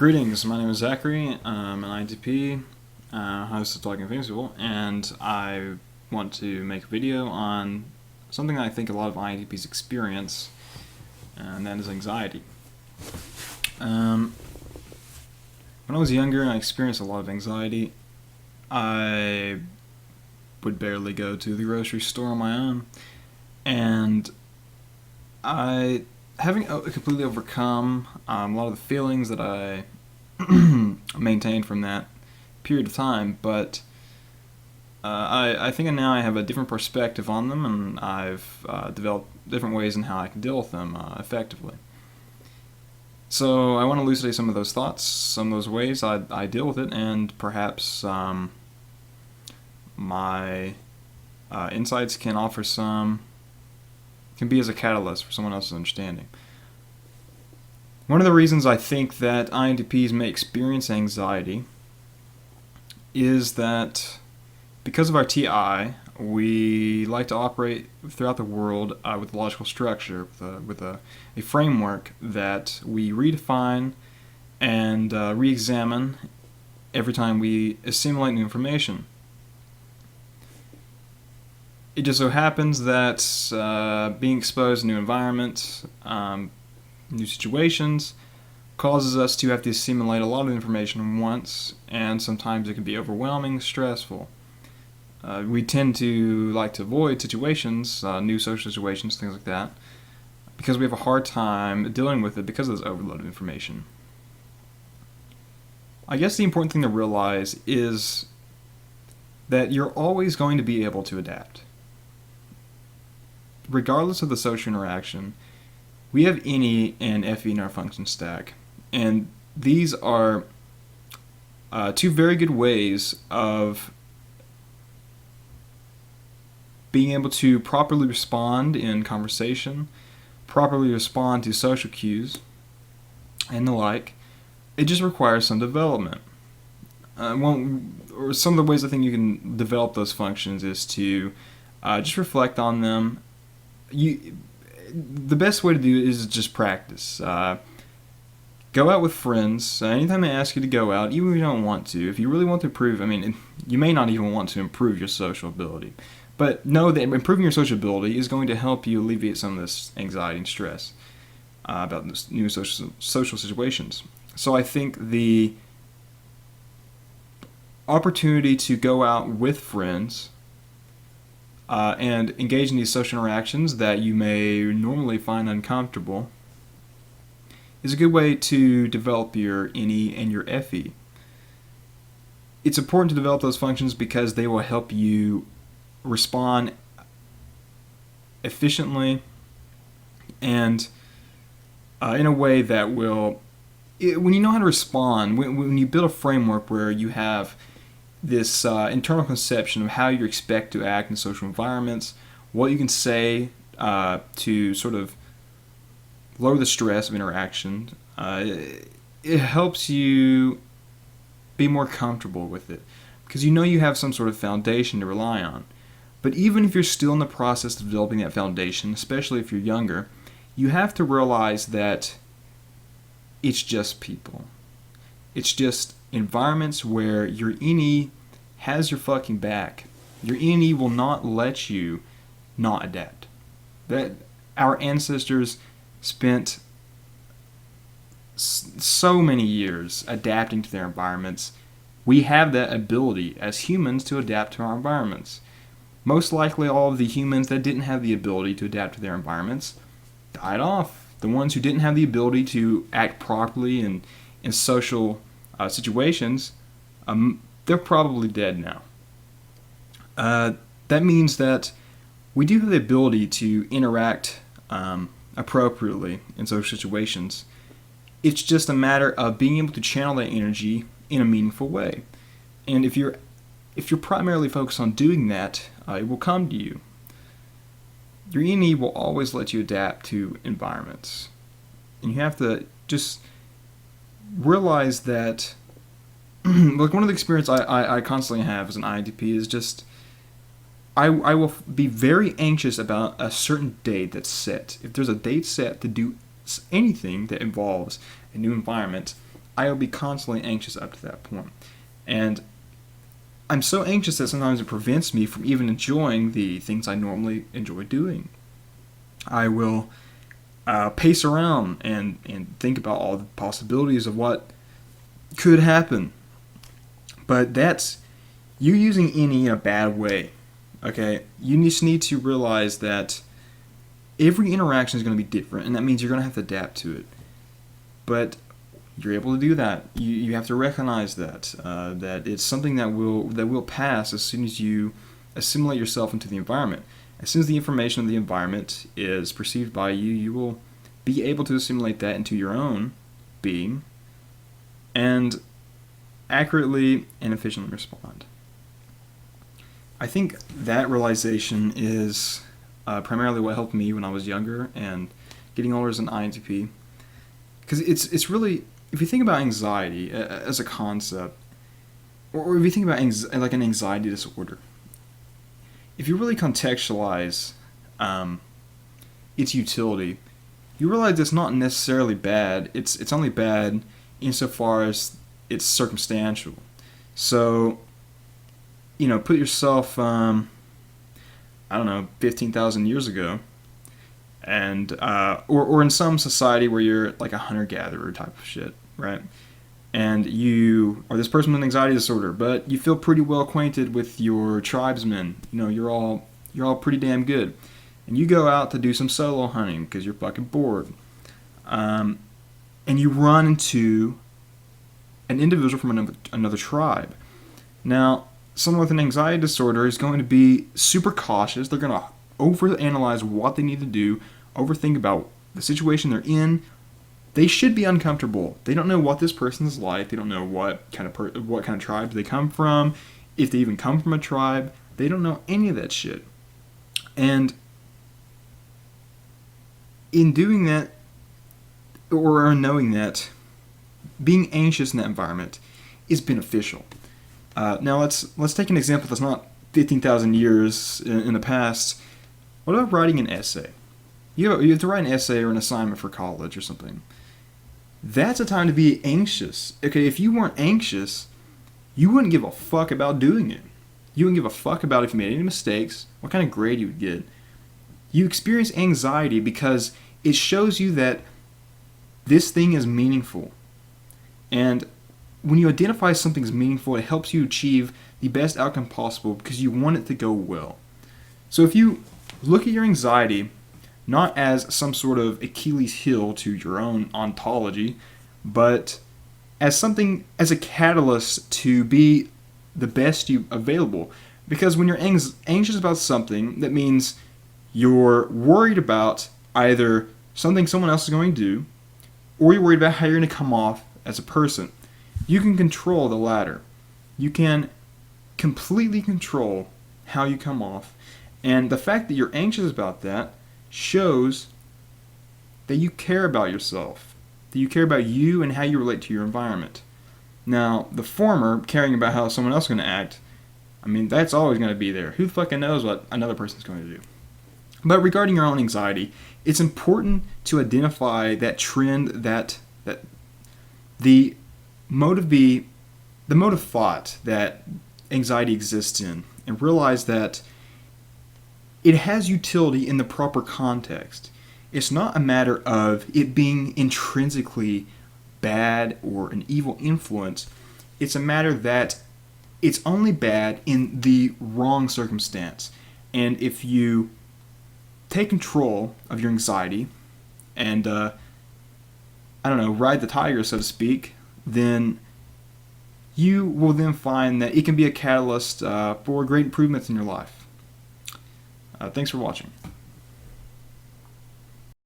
Greetings, my name is Zachary. I'm an INTP, host of Talking Famous People, and I want to make a video on something that I think a lot of INTPs experience, and that is anxiety. When I was younger, I experienced a lot of anxiety. I would barely go to the grocery store on my own, and having completely overcome a lot of the feelings that I maintained from that period of time, but I think now I have a different perspective on them, and I've developed different ways in how I can deal with them effectively. So I want to elucidate some of those thoughts, some of those ways I deal with it, and perhaps my insights can be as a catalyst for someone else's understanding. One of the reasons I think that INTPs may experience anxiety is that because of our TI, we like to operate throughout the world with a logical structure, with a framework that we redefine and re-examine every time we assimilate new information. It just so happens that being exposed to new environments, new situations, causes us to have to assimilate a lot of information once, and sometimes it can be overwhelming, stressful. We tend to like to avoid situations, new social situations, things like that, because we have a hard time dealing with it because of this overload of information. I guess the important thing to realize is that you're always going to be able to adapt. Regardless of the social interaction, we have INI and FE in our function stack, and these are two very good ways of being able to properly respond in conversation, properly respond to social cues, and the like. It just requires some development. Or some of the ways I think you can develop those functions is to just reflect on them. The best way to do it is just practice. Go out with friends. Anytime they ask you to go out, even if you don't want to, if you really want to improve, you may not even want to improve your social ability. But know that improving your social ability is going to help you alleviate some of this anxiety and stress about this new social situations. So I think the opportunity to go out with friends and engage in these social interactions that you may normally find uncomfortable is a good way to develop your INI and your FE. It's important to develop those functions because they will help you respond efficiently and in a way that will, when you know how to respond, when you build a framework where you have this internal conception of how you expect to act in social environments, what you can say to sort of lower the stress of interaction, it helps you be more comfortable with it because you know you have some sort of foundation to rely on. But even if you're still in the process of developing that foundation, especially if you're younger, you have to realize that it's just people. It's just environments where your INI has your fucking back. Your INI will not let you not adapt. That our ancestors spent so many years adapting to their environments. We have that ability as humans to adapt to our environments. Most likely all of the humans that didn't have the ability to adapt to their environments died off. The ones who didn't have the ability to act properly in social situations, they're probably dead now. That means that we do have the ability to interact appropriately in social situations. It's just a matter of being able to channel that energy in a meaningful way. And if you're primarily focused on doing that, it will come to you. Your INI will always let you adapt to environments. And you have to just realize that like one of the experiences I constantly have as an INTP is just I will be very anxious about a certain date that's set. If there's a date set to do anything that involves a new environment, I will be constantly anxious up to that point. And I'm so anxious that sometimes it prevents me from even enjoying the things I normally enjoy doing. I will pace around and think about all the possibilities of what could happen. But that's you using any in a bad way. Okay? You just need to realize that every interaction is going to be different, and that means you're going to have to adapt to it. But you're able to do that. You have to recognize that that it's something that will pass as soon as you assimilate yourself into the environment. As soon as the information of the environment is perceived by you, you will be able to assimilate that into your own being and accurately and efficiently respond. I think that realization is primarily what helped me when I was younger and getting older as an INTP. Because it's really, if you think about anxiety as a concept, or if you think about like an anxiety disorder, if you really contextualize its utility, you realize it's not necessarily bad. It's only bad insofar as it's circumstantial. So, put yourself, I don't know, 15,000 years ago, and or in some society where you're like a hunter-gatherer type of shit, right? And you are this person with an anxiety disorder, but you feel pretty well acquainted with your tribesmen. You're all pretty damn good, and you go out to do some solo hunting because you're fucking bored, and you run into an individual from another tribe. Now, someone with an anxiety disorder is going to be super cautious. They're going to overanalyze what they need to do, overthink about the situation they're in. They should be uncomfortable. They don't know what this person's like. They don't know what kind of tribes they come from, if they even come from a tribe. They don't know any of that shit. And in doing that, or knowing that, being anxious in that environment is beneficial. Now let's take an example that's not 15,000 years in the past. What about writing an essay? You have to write an essay or an assignment for college or something. That's a time to be anxious. Okay, if you weren't anxious, you wouldn't give a fuck about doing it. You wouldn't give a fuck about if you made any mistakes, what kind of grade you would get. You experience anxiety because it shows you that this thing is meaningful. And when you identify something as meaningful, it helps you achieve the best outcome possible because you want it to go well. So if you look at your anxiety not as some sort of Achilles heel to your own ontology, but as a catalyst to be the best you available. Because when you're anxious about something, that means you're worried about either something someone else is going to do, or you're worried about how you're going to come off as a person. You can control the latter. You can completely control how you come off. And the fact that you're anxious about that shows that you care about yourself, that you care about you and how you relate to your environment. Now, the former, caring about how someone else is going to act, that's always going to be there. Who fucking knows what another person's going to do? But regarding your own anxiety, it's important to identify that trend, that the mode of thought that anxiety exists in, and realize that it has utility in the proper context. It's not a matter of it being intrinsically bad or an evil influence. It's a matter that it's only bad in the wrong circumstance. And if you take control of your anxiety and, ride the tiger, so to speak, then you will then find that it can be a catalyst for great improvements in your life. Thanks for watching.